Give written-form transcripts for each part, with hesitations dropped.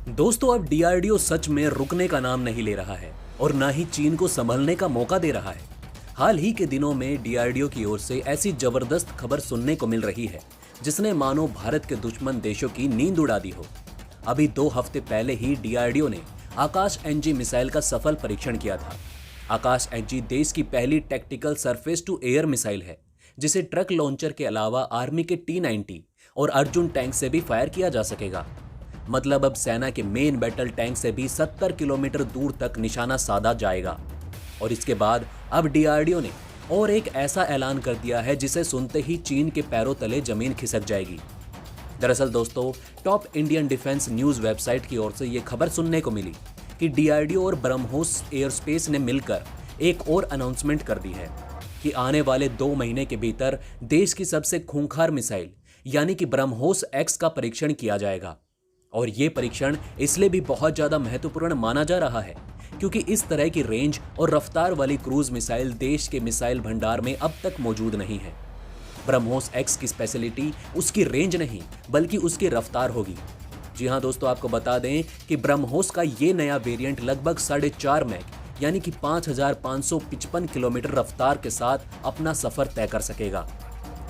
दोस्तों, अब डीआरडीओ सच में रुकने का नाम नहीं ले रहा है और ना ही चीन को संभलने का मौका दे रहा है। हाल ही के दिनों में डीआरडीओ की ओर से ऐसी जबरदस्त खबर सुनने को मिल रही है जिसने मानो भारत के दुश्मन देशों की नींद उड़ा दी हो। अभी 2 हफ्ते पहले ही डीआरडीओ ने आकाश एनजी मिसाइल का सफल परीक्षण किया था। आकाश एनजी देश की पहली tactical surface to air missile है जिसे ट्रक लॉन्चर के अलावा आर्मी के T-90 और अर्जुन टैंक से भी फायर किया जा सकेगा। मतलब अब सेना के मेन बैटल टैंक से भी 70 किलोमीटर दूर तक निशाना साधा जाएगा। और इसके बाद अब डीआरडीओ ने और एक ऐसा ऐलान कर दिया है जिसे सुनते ही चीन के पैरों तले जमीन खिसक जाएगी। दरअसल दोस्तों, top Indian defence news website की ओर से यह खबर सुनने को मिली कि डीआरडीओ और ब्रह्मोस एयरस्पेस ने मिलकर एक और अनाउंसमेंट कर दी है कि आने वाले 2 महीने के भीतर देश की सबसे खूंखार मिसाइल यानी कि ब्रह्मोस एक्स का परीक्षण किया जाएगा। और ये परीक्षण इसलिए भी बहुत ज्यादा महत्वपूर्ण माना जा रहा है क्योंकि इस तरह की रेंज और रफ्तार वाली क्रूज मिसाइल देश के मिसाइल भंडार में अब तक मौजूद नहीं है। ब्रह्मोस एक्स की स्पेशलिटी उसकी रेंज नहीं बल्कि उसकी रफ्तार होगी। जी हाँ दोस्तों, आपको बता दें कि ब्रह्मोस का ये नया वेरिएंट लगभग 4.5 मैक यानी कि 5,555 किलोमीटर रफ्तार के साथ अपना सफर तय कर सकेगा।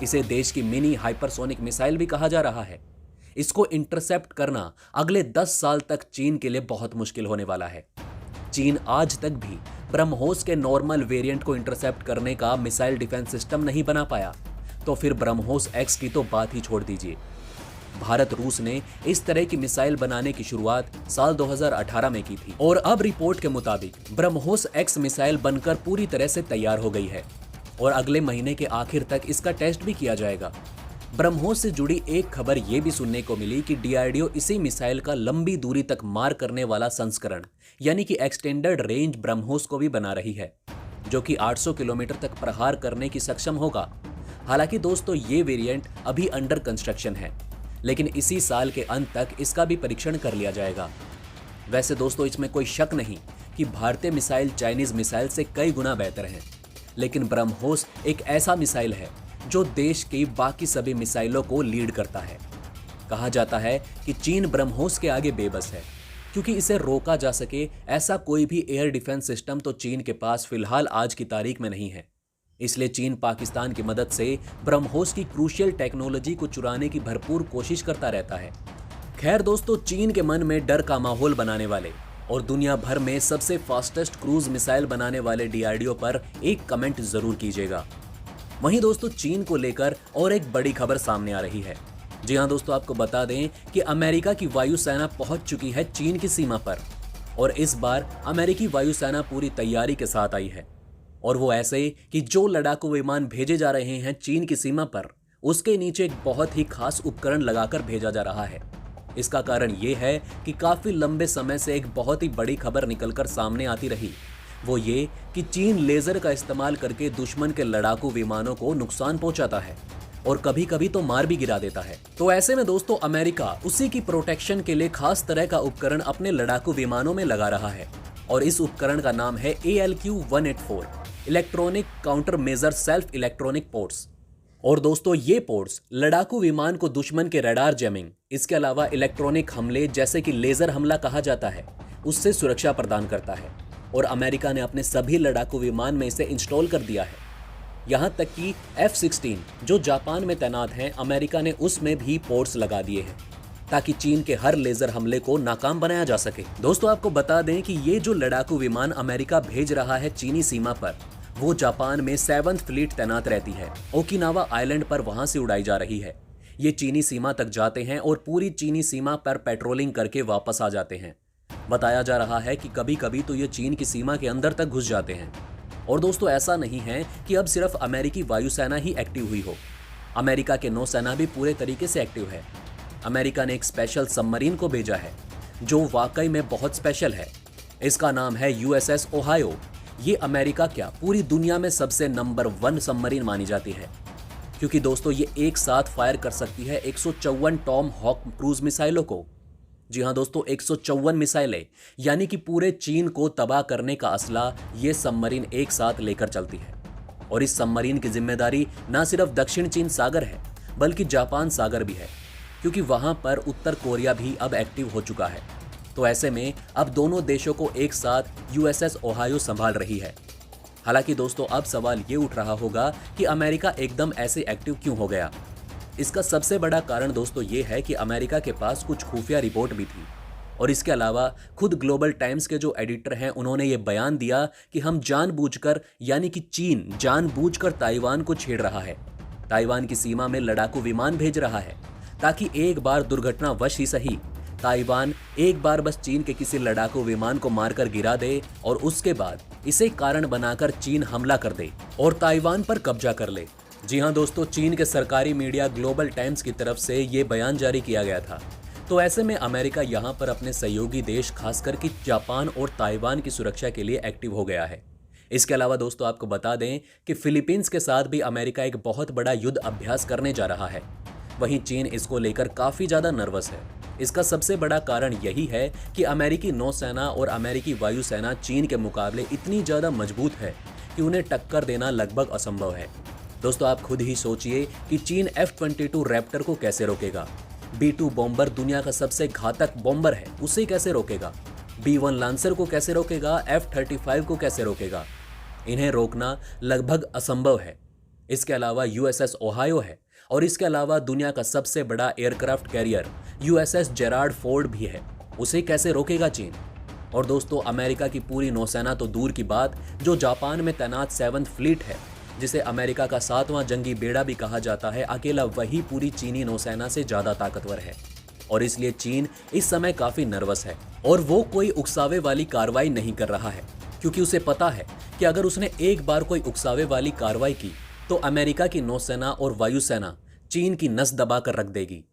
इसे देश की मिनी हाइपरसोनिक मिसाइल भी कहा जा रहा है। इसको इंटरसेप्ट करना अगले 10 साल तक चीन के लिए बहुत मुश्किल होने वाला है। चीन आज तक भी ब्रह्मोस के नॉर्मल वेरिएंट को इंटरसेप्ट करने का मिसाइल डिफेंस सिस्टम नहीं बना पाया, तो फिर ब्रह्मोस एक्स की तो बात ही छोड़ दीजिए। भारत रूस ने इस तरह की मिसाइल बनाने की शुरुआत साल 2018 में की थी और अब रिपोर्ट के मुताबिक ब्रह्मोस एक्स मिसाइल बनकर पूरी तरह से तैयार हो गई है और अगले महीने के आखिर तक इसका टेस्ट भी किया जाएगा। ब्रह्मोस से जुड़ी एक खबर यह भी सुनने को मिली कि डीआरडीओ इसी मिसाइल का लंबी दूरी तक मार करने वाला संस्करण यानी कि एक्सटेंडेड रेंज ब्रह्मोस को भी बना रही है, जो कि 800 किलोमीटर तक प्रहार करने की सक्षम होगा। हालांकि दोस्तों, ये वेरिएंट अभी अंडर कंस्ट्रक्शन है, लेकिन इसी साल के अंत तक इसका भी परीक्षण कर लिया जाएगा। वैसे दोस्तों, इसमें कोई शक नहीं कि भारतीय मिसाइल चाइनीज मिसाइल से कई गुना बेहतर है, लेकिन ब्रह्मोस एक ऐसा मिसाइल है जो देश की बाकी सभी मिसाइलों को लीड करता है। कहा जाता है कि चीन ब्रह्मोस के आगे बेबस है क्योंकि इसे रोका जा सके ऐसा कोई भी एयर डिफेंस सिस्टम तो चीन के पास फिलहाल आज की तारीख में नहीं है। इसलिए चीन पाकिस्तान की मदद से ब्रह्मोस की क्रूशियल टेक्नोलॉजी को चुराने की भरपूर कोशिश करता रहता है। खैर दोस्तों, चीन के मन में डर का माहौल बनाने वाले और दुनिया भर में सबसे फास्टेस्ट क्रूज मिसाइल बनाने वाले डीआरडीओ पर एक कमेंट जरूर कीजिएगा। वहीं दोस्तों, चीन को लेकर और एक बड़ी खबर सामने आ रही है। जी हाँ दोस्तों, आपको बता दें कि अमेरिका की वायुसेना पहुंच चुकी है चीन की सीमा पर और इस बार अमेरिकी वायुसेना पूरी तैयारी के साथ आई है। और वो ऐसे कि जो लड़ाकू विमान भेजे जा रहे हैं चीन की सीमा पर, उसके नीचे एक बहुत ही खास उपकरण लगाकर भेजा जा रहा है। इसका कारण ये है कि काफी लंबे समय से एक बहुत ही बड़ी खबर निकलकर सामने आती रही, वो ये कि चीन लेजर का इस्तेमाल करके दुश्मन के लड़ाकू विमानों को नुकसान पहुंचाता है और कभी कभी तो मार भी गिरा देता है। तो ऐसे में दोस्तों, अमेरिका उसी की प्रोटेक्शन के लिए खास तरह का उपकरण अपने लड़ाकू विमानों में लगा रहा है और इस उपकरण का नाम है ALQ-184 electronic counter measure self electronic ports. और दोस्तों, ये पोर्ट्स लड़ाकू विमान को दुश्मन के रडार जैमिंग, इसके अलावा इलेक्ट्रॉनिक हमले जैसे कि लेजर हमला कहा जाता है, उससे सुरक्षा प्रदान करता है और अमेरिका ने अपने सभी लड़ाकू विमान में इसे इंस्टॉल कर दिया है। यहां तक कि F-16 जो जापान में तैनात हैं, अमेरिका ने उसमें भी पोर्ट्स लगा दिए हैं ताकि चीन के हर लेजर हमले को नाकाम बनाया जा सके। दोस्तों, आपको बता दें कि ये जो लड़ाकू विमान अमेरिका भेज रहा है चीनी सीमा पर, वो जापान में 7th फ्लीट तैनात रहती है। ओकिनावा आइलैंड पर वहां से उड़ाई जा रही है। ये चीनी सीमा तक जाते हैं और पूरी चीनी सीमा पर पेट्रोलिंग करके वापस आ जाते हैं। बताया जा रहा है कि कभी कभी तो ये चीन की सीमा के अंदर तक घुस जाते हैं। और दोस्तों, ऐसा नहीं है कि अब सिर्फ अमेरिकी वायुसेना ही एक्टिव हुई हो। अमेरिका के नौसेना भी पूरे तरीके से एक्टिव है। अमेरिका ने एक स्पेशल सबमरीन को भेजा है जो वाकई में बहुत स्पेशल है। इसका नाम है USS ओहायो। ये अमेरिका क्या, पूरी दुनिया में सबसे नंबर 1 सबमरीन मानी जाती है क्योंकि दोस्तों, ये एक साथ फायर कर सकती है 154 टॉम हॉक क्रूज मिसाइलों को। जी हाँ दोस्तों, 154 मिसाइलें, यानी कि पूरे चीन को तबाह करने का असला ये सबमरीन एक साथ लेकर चलती है। और इस सबमरीन की जिम्मेदारी न सिर्फ दक्षिण चीन सागर है बल्कि जापान सागर भी है, क्योंकि वहां पर उत्तर कोरिया भी अब एक्टिव हो चुका है। तो ऐसे में अब दोनों देशों को एक साथ यूएसएस ओहायो संभाल रही है। हालांकि दोस्तों अब सवाल ये उठ रहा होगा कि अमेरिका एकदम ऐसे एक्टिव क्यों हो गया। इसका सबसे बड़ा कारण दोस्तों ये है कि अमेरिका के पास कुछ खुफिया रिपोर्ट भी थी और इसके अलावा खुद ग्लोबल टाइम्स के जो एडिटर हैं उन्होंने ये बयान दिया कि हम जानबूझकर यानी कि चीन जानबूझकर ताइवान को छेड़ रहा है, ताइवान की सीमा में लड़ाकू विमान भेज रहा है ताकि एक बार दुर्घटनावश ही सही ताइवान एक बार बस चीन के किसी लड़ाकू विमान को मारकर गिरा दे और उसके बाद इसे कारण बनाकर चीन हमला कर दे और ताइवान पर कब्जा कर ले। जी हां दोस्तों, चीन के सरकारी मीडिया ग्लोबल टाइम्स की तरफ से ये बयान जारी किया गया था। तो ऐसे में अमेरिका यहाँ पर अपने सहयोगी देश खासकर कि जापान और ताइवान की सुरक्षा के लिए एक्टिव हो गया है। इसके अलावा दोस्तों आपको बता दें कि फिलीपींस के साथ भी अमेरिका एक बहुत बड़ा युद्ध अभ्यास करने जा रहा है। वहीं चीन इसको लेकर काफी ज्यादा नर्वस है। इसका सबसे बड़ा कारण यही है कि अमेरिकी नौसेना और अमेरिकी वायुसेना चीन के मुकाबले इतनी ज्यादा मजबूत है कि उन्हें टक्कर देना लगभग असंभव है। दोस्तों आप खुद ही सोचिए कि चीन F-22 रैप्टर को कैसे रोकेगा, B-2 बॉम्बर दुनिया का सबसे घातक बॉम्बर है, उसे कैसे रोकेगा, B-1 लांसर को कैसे रोकेगा, F-35 को कैसे रोकेगा। इन्हें रोकना लगभग असंभव है। इसके अलावा USS ओहायो है और इसके अलावा दुनिया का सबसे बड़ा aircraft carrier USS Gerald Ford भी है, उसे कैसे रोकेगा चीन। और दोस्तों अमेरिका की पूरी नौसेना तो दूर की बात, जो जापान में तैनात 7th फ्लीट है जिसे अमेरिका का 7वां जंगी बेड़ा भी कहा जाता है, अकेला वही पूरी चीनी नौसेना से ज्यादा ताकतवर है और इसलिए चीन इस समय काफी नर्वस है और वो कोई उकसावे वाली कार्रवाई नहीं कर रहा है क्योंकि उसे पता है कि अगर उसने एक बार कोई उकसावे वाली कार्रवाई की तो अमेरिका की नौसेना और वायुसेना चीन की नस दबा कर रख देगी।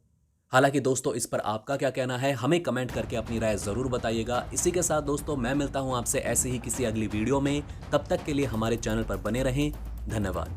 हालांकि दोस्तों इस पर आपका क्या कहना है हमें कमेंट करके अपनी राय जरूर बताइएगा। इसी के साथ दोस्तों मैं मिलता हूं आपसे ऐसे ही किसी अगली वीडियो में, तब तक के लिए हमारे चैनल पर बने रहें। धन्यवाद।